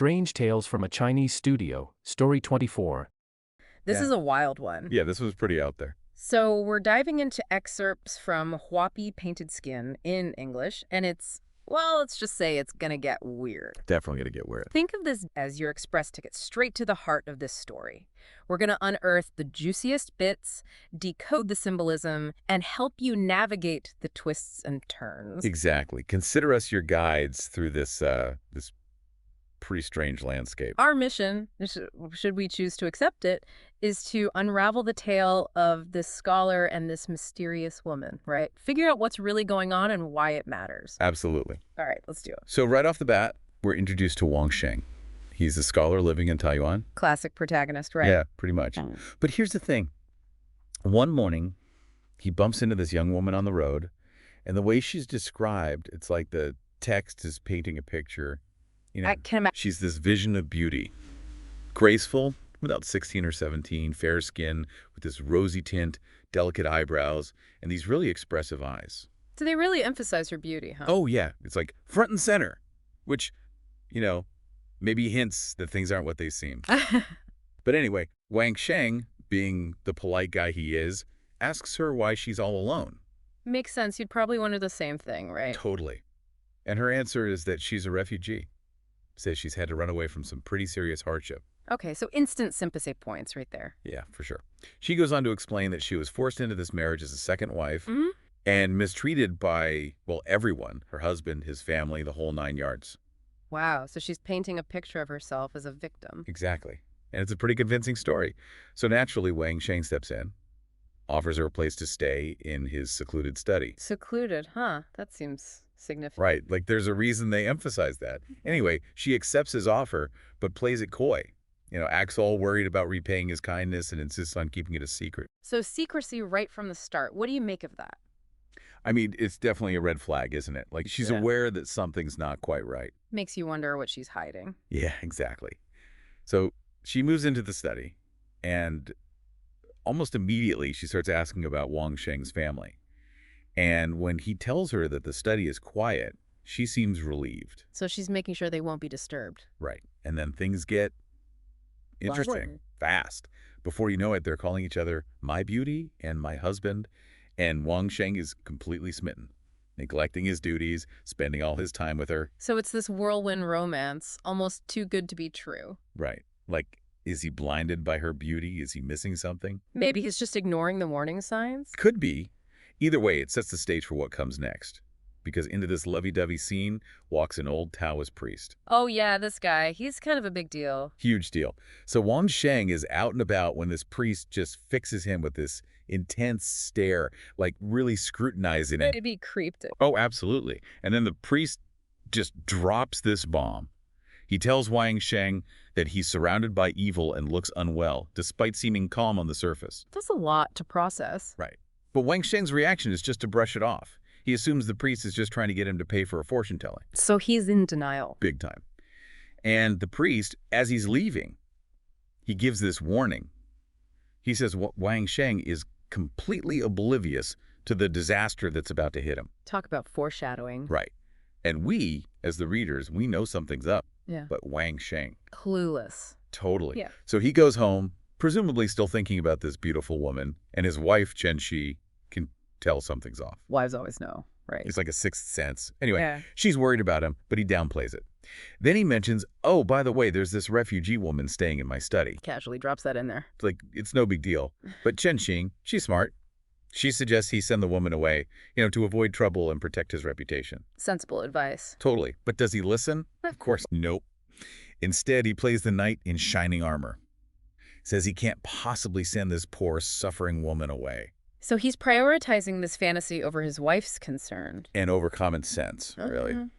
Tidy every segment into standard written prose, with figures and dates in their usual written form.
Strange Tales from a Chinese Studio, Story 24. This Yeah. is a wild one. Yeah, this was pretty out there. So we're diving into excerpts from Huapi Painted Skin in English, and let's just say it's gonna get weird. Definitely gonna get weird. Think of this as your express ticket straight to the heart of this story. We're gonna unearth the juiciest bits, decode the symbolism, and help you navigate the twists and turns. Exactly. Consider us your guides through this pretty strange landscape. Our mission, should we choose to accept it, is to unravel the tale of this scholar and this mysterious woman, right? Figure out what's really going on and why it matters. Absolutely. All right, let's do it. So right off the bat, we're introduced to Wang Sheng. He's a scholar living in Taiwan. Classic protagonist, right? Yeah, pretty much. But here's the thing. One morning, he bumps into this young woman on the road, and the way she's described, it's like the text is painting a picture. You know, I can imagine. she's this vision of beauty. Graceful, about 16 or 17, fair skin, with this rosy tint, delicate eyebrows, and these really expressive eyes. So they really emphasize her beauty, huh? Oh, yeah. It's like front and center, which, maybe hints that things aren't what they seem. But anyway, Wang Sheng, being the polite guy he is, asks her why she's all alone. Makes sense. You'd probably wonder the same thing, right? Totally. And her answer is that she's a refugee. Says she's had to run away from some pretty serious hardship. Okay, so instant sympathy points right there. Yeah, for sure. She goes on to explain that she was forced into this marriage as a second wife Mhm. and mistreated by, well, everyone, her husband, his family, the whole 9 yards. Wow, so she's painting a picture of herself as a victim. Exactly. And it's a pretty convincing story. So naturally, Wang Sheng steps in, offers her a place to stay in his secluded study. Secluded, huh? That seems significant. Right. Like there's a reason they emphasize that. Anyway, she accepts his offer, but plays it coy. Acts all worried about repaying his kindness and insists on keeping it a secret. So secrecy right from the start. What do you make of that? I mean, it's definitely a red flag, isn't it? Like she's Yeah. aware that something's not quite right. Makes you wonder what she's hiding. Yeah, exactly. So she moves into the study, and almost immediately she starts asking about Wang Sheng's family. And when he tells her that the study is quiet, she seems relieved. So she's making sure they won't be disturbed. Right. And then things get interesting fast. Before you know it, they're calling each other my beauty and my husband. And Wang Sheng is completely smitten, neglecting his duties, spending all his time with her. So it's this whirlwind romance, almost too good to be true. Right. Like, is he blinded by her beauty? Is he missing something? Maybe he's just ignoring the warning signs? Could be. Either way, it sets the stage for what comes next. Because into this lovey-dovey scene walks an old Taoist priest. Oh yeah, this guy. He's kind of a big deal. Huge deal. So Wang Sheng is out and about when this priest just fixes him with this intense stare, like really scrutinizing it. Maybe creeped it. Oh, absolutely. And then the priest just drops this bomb. He tells Wang Sheng that he's surrounded by evil and looks unwell, despite seeming calm on the surface. That's a lot to process. Right. But Wang Sheng's reaction is just to brush it off. He assumes the priest is just trying to get him to pay for a fortune telling. So he's in denial. Big time. And the priest, as he's leaving, he gives this warning. He says Wang Sheng is completely oblivious to the disaster that's about to hit him. Talk about foreshadowing. Right. And we, as the readers, we know something's up. Yeah. But Wang Sheng, Clueless. totally. Yeah. So he goes home, presumably still thinking about this beautiful woman, and his wife, Chen Shi, can tell something's off. Wives always know, right? It's like a sixth sense. Anyway, Yeah. she's worried about him, but he downplays it. Then he mentions, oh, by the way, there's this refugee woman staying in my study. Casually drops that in there. Like, it's no big deal. But Chen Xing, she's smart. She suggests he send the woman away, to avoid trouble and protect his reputation. Sensible advice. Totally. But does he listen? Of course, nope. Instead, he plays the knight in shining armor. Says he can't possibly send this poor, suffering woman away. So he's prioritizing this fantasy over his wife's concern. And over common sense, really. Mhm.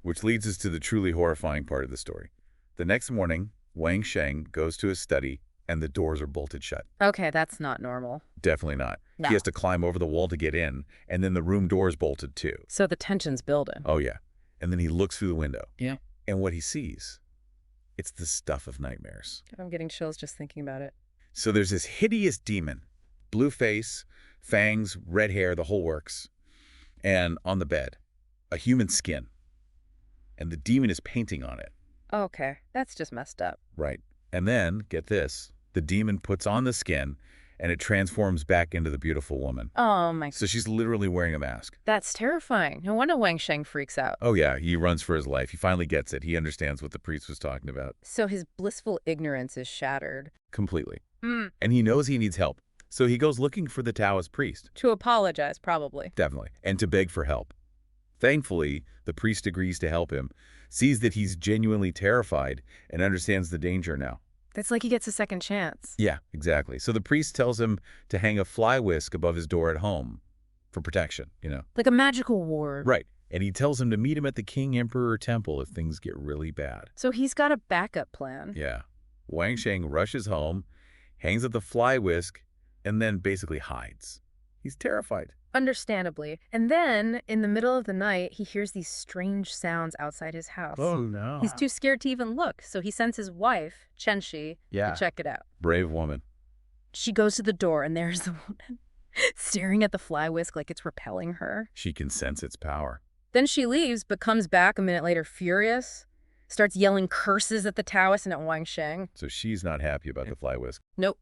Which leads us to the truly horrifying part of the story. The next morning, Wang Sheng goes to his study, and the doors are bolted shut. Okay, that's not normal. Definitely not. No. He has to climb over the wall to get in, and then the room door's bolted too. So the tension's building. Oh, yeah. And then he looks through the window. Yeah. And what he sees, it's the stuff of nightmares. I'm getting chills just thinking about it. So there's this hideous demon, blue face, fangs, red hair, the whole works. And on the bed, a human skin. And the demon is painting on it. Okay, that's just messed up. Right. And then, get this, the demon puts on the skin and it transforms back into the beautiful woman. Oh my, So she's literally wearing a mask. that's terrifying. No wonder Wang Sheng freaks out. Oh yeah, he runs for his life. He finally gets it. He understands what the priest was talking about. So his blissful ignorance is shattered. Completely. Hmm. And he knows he needs help. So he goes looking for the Taoist priest. To apologize, probably. Definitely. And to beg for help. Thankfully, the priest agrees to help him, sees that he's genuinely terrified, and understands the danger now. It's like he gets a second chance. Yeah, exactly. So the priest tells him to hang a fly whisk above his door at home for protection, Like a magical ward. Right. And he tells him to meet him at the King Emperor Temple if things get really bad. So he's got a backup plan. Yeah. Wang Sheng rushes home, hangs up the fly whisk, and then basically hides. He's terrified. Understandably. And then, in the middle of the night, he hears these strange sounds outside his house. no. He's too scared to even look, so he sends his wife, Chen Shi, to check it out. Brave woman. She goes to the door, and there's the woman staring at the fly whisk like it's repelling her. She can sense its power. Then she leaves, but comes back a minute later furious, starts yelling curses at the Taoist and at Wang Sheng. So she's not happy about the fly whisk. Nope.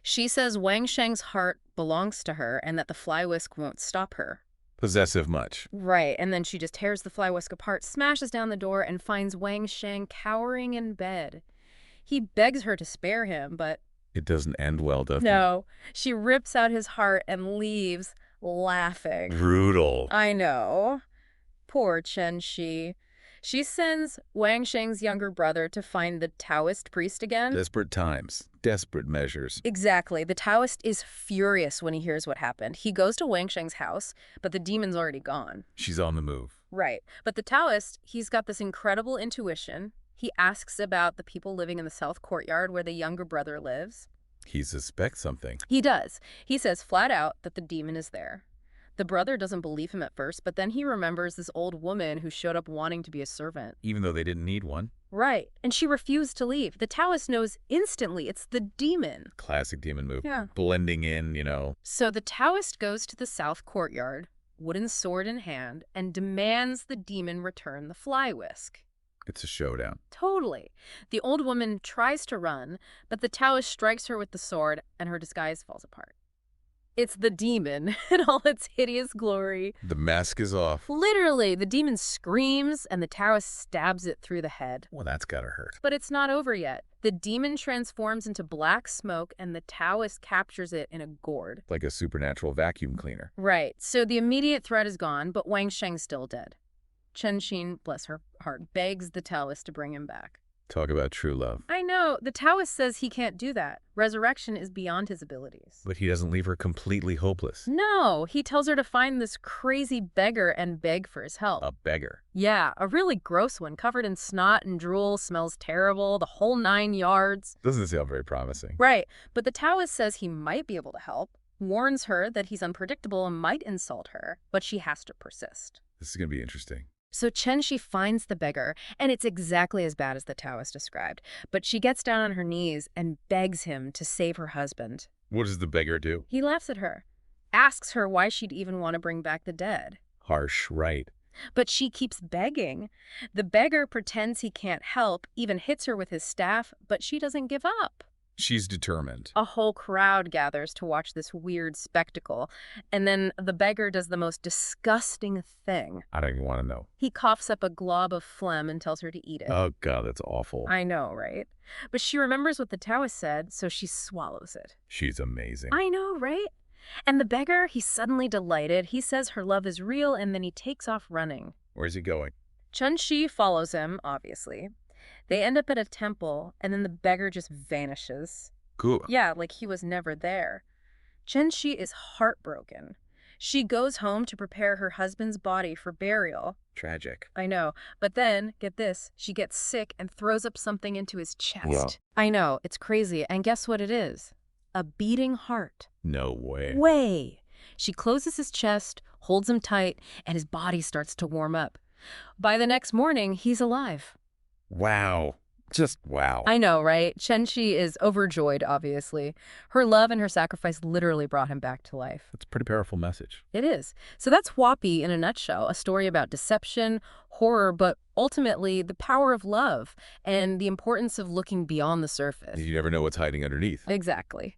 She says Wang Sheng's heart belongs to her and that the fly whisk won't stop her. Possessive much. Right, and then she just tears the fly whisk apart, smashes down the door, and finds Wang Sheng cowering in bed. He begs her to spare him, but It doesn't end well, does it? no. She rips out his heart and leaves, laughing. Brutal. I know. Poor Chen Shi. She sends Wang Sheng's younger brother to find the Taoist priest again. Desperate times. Desperate measures. Exactly. The Taoist is furious when he hears what happened. He goes to Wang Sheng's house, but the demon's already gone. She's on the move. Right. But the Taoist, he's got this incredible intuition. He asks about the people living in the south courtyard where the younger brother lives. He suspects something. He does. He says flat out that the demon is there. The brother doesn't believe him at first, but then he remembers this old woman who showed up wanting to be a servant. Even though they didn't need one. Right. And she refused to leave. The Taoist knows instantly it's the demon. Classic demon move. Yeah. Blending in, So the Taoist goes to the south courtyard, wooden sword in hand, and demands the demon return the fly whisk. It's a showdown. Totally. The old woman tries to run, but the Taoist strikes her with the sword and her disguise falls apart. It's the demon in all its hideous glory. The mask is off. Literally, the demon screams and the Taoist stabs it through the head. Well, that's gotta hurt. But it's not over yet. The demon transforms into black smoke and the Taoist captures it in a gourd. Like a supernatural vacuum cleaner. Right. So the immediate threat is gone, but Wang Sheng's still dead. Chen Xin, bless her heart, begs the Taoist to bring him back. Talk about true love. I know. The Taoist says he can't do that. Resurrection is beyond his abilities. But he doesn't leave her completely hopeless. No, he tells her to find this crazy beggar and beg for his help. A beggar. Yeah, a really gross one, covered in snot and drool, smells terrible, the whole 9 yards. Doesn't sound very promising. Right, but the Taoist says he might be able to help, warns her that he's unpredictable and might insult her, but she has to persist. This is gonna be interesting. So Chen Shi finds the beggar, and it's exactly as bad as the Taoist described. But she gets down on her knees and begs him to save her husband. What does the beggar do? He laughs at her, asks her why she'd even want to bring back the dead. Harsh, right. But she keeps begging. The beggar pretends he can't help, even hits her with his staff, but she doesn't give up. She's determined. A whole crowd gathers to watch this weird spectacle, and then the beggar does the most disgusting thing. I don't even want to know. He coughs up a glob of phlegm and tells her to eat it. Oh, God, that's awful. I know, right? But she remembers what the Taoist said, so she swallows it. She's amazing. I know, right? And the beggar, he's suddenly delighted. He says her love is real, and then he takes off running. Where's he going? Chen Shi follows him, obviously. They end up at a temple, and then the beggar just vanishes. Cool. Yeah, like he was never there. Chen Shi is heartbroken. She goes home to prepare her husband's body for burial. Tragic. I know. But then, get this, she gets sick and throws up something into his chest. Wow. I know, it's crazy. And guess what it is? A beating heart. No way. Way. She closes his chest, holds him tight, and his body starts to warm up. By the next morning, he's alive. Wow. Just wow. I know, right? Chen-Chi is overjoyed, obviously. Her love and her sacrifice literally brought him back to life. That's a pretty powerful message. It is. So that's Huapi in a nutshell, a story about deception, horror, but ultimately the power of love and the importance of looking beyond the surface. You never know what's hiding underneath. Exactly.